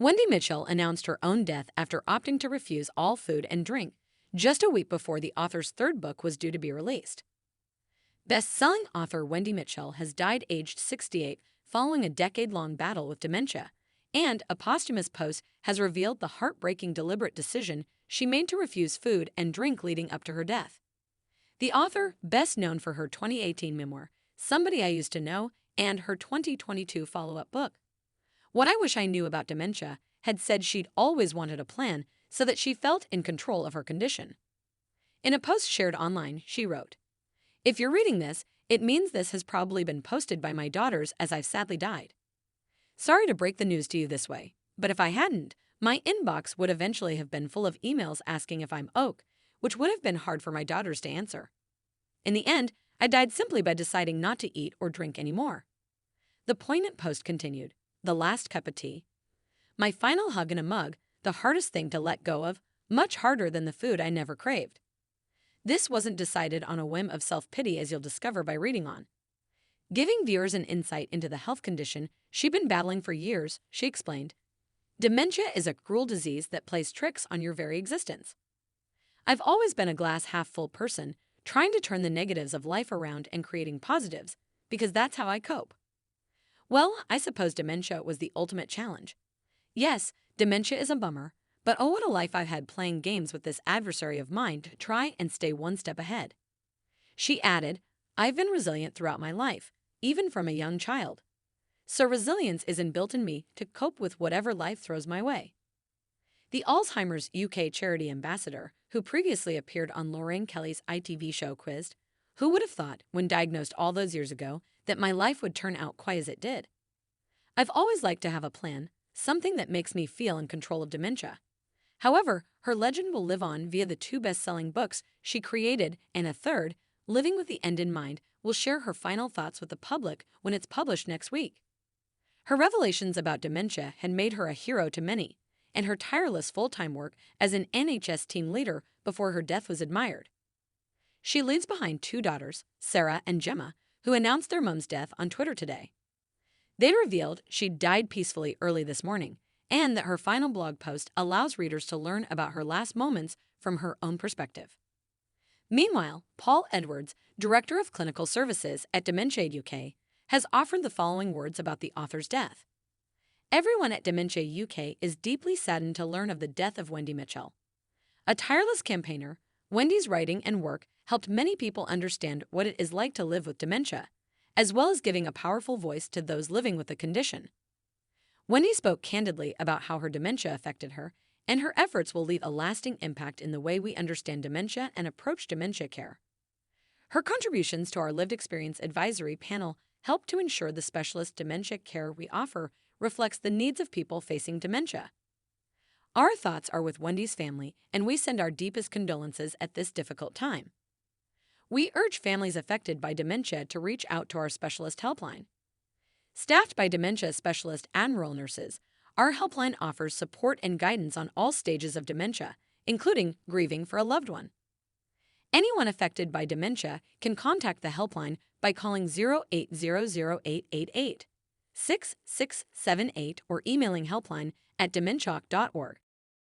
Wendy Mitchell announced her own death after opting to refuse all food and drink just a week before the author's third book was due to be released. Best-selling author Wendy Mitchell has died aged 68 following a decade-long battle with dementia, and a posthumous post has revealed the heartbreaking deliberate decision she made to refuse food and drink leading up to her death. The author, best known for her 2018 memoir, Somebody I Used to Know, and her 2022 follow-up book, What I Wish I Knew About Dementia, had said she'd always wanted a plan so that she felt in control of her condition. In a post shared online, she wrote, "If you're reading this, it means this has probably been posted by my daughters as I've sadly died. Sorry to break the news to you this way, but if I hadn't, my inbox would eventually have been full of emails asking if I'm OK, which would have been hard for my daughters to answer. In the end, I died simply by deciding not to eat or drink anymore." The poignant post continued, "The last cup of tea. My final hug in a mug, the hardest thing to let go of, much harder than the food I never craved. This wasn't decided on a whim of self-pity, as you'll discover by reading on." Giving viewers an insight into the health condition she'd been battling for years, she explained, "Dementia is a cruel disease that plays tricks on your very existence. I've always been a glass-half-full person, trying to turn the negatives of life around and creating positives, because that's how I cope. Well, I suppose dementia was the ultimate challenge. Yes, dementia is a bummer, but oh, what a life I've had playing games with this adversary of mine to try and stay one step ahead." She added, "I've been resilient throughout my life, even from a young child. So resilience is inbuilt in me to cope with whatever life throws my way." The Alzheimer's UK charity ambassador, who previously appeared on Lorraine Kelly's ITV show, quizzed, "Who would have thought, when diagnosed all those years ago, that my life would turn out quite as it did? I've always liked to have a plan, something that makes me feel in control of dementia." However, her legend will live on via the 2 best-selling books she created, and a third, Living with the End in Mind, will share her final thoughts with the public when it's published next week. Her revelations about dementia had made her a hero to many, and her tireless full-time work as an NHS team leader before her death was admired. She leaves behind 2 daughters, Sarah and Gemma, who announced their mom's death on Twitter today. They revealed she'd died peacefully early this morning, and that her final blog post allows readers to learn about her last moments from her own perspective. Meanwhile, Paul Edwards, Director of Clinical Services at Dementia UK, has offered the following words about the author's death. "Everyone at Dementia UK is deeply saddened to learn of the death of Wendy Mitchell. A tireless campaigner, Wendy's writing and work helped many people understand what it is like to live with dementia, as well as giving a powerful voice to those living with the condition." Wendy spoke candidly about how her dementia affected her, and her efforts will leave a lasting impact in the way we understand dementia and approach dementia care. Her contributions to our lived experience advisory panel help to ensure the specialist dementia care we offer reflects the needs of people facing dementia. Our thoughts are with Wendy's family, and we send our deepest condolences at this difficult time. We urge families affected by dementia to reach out to our specialist helpline. Staffed by dementia specialist and rural nurses, our helpline offers support and guidance on all stages of dementia, including grieving for a loved one. Anyone affected by dementia can contact the helpline by calling 0800-888-6678 or emailing helpline@dementiac.org.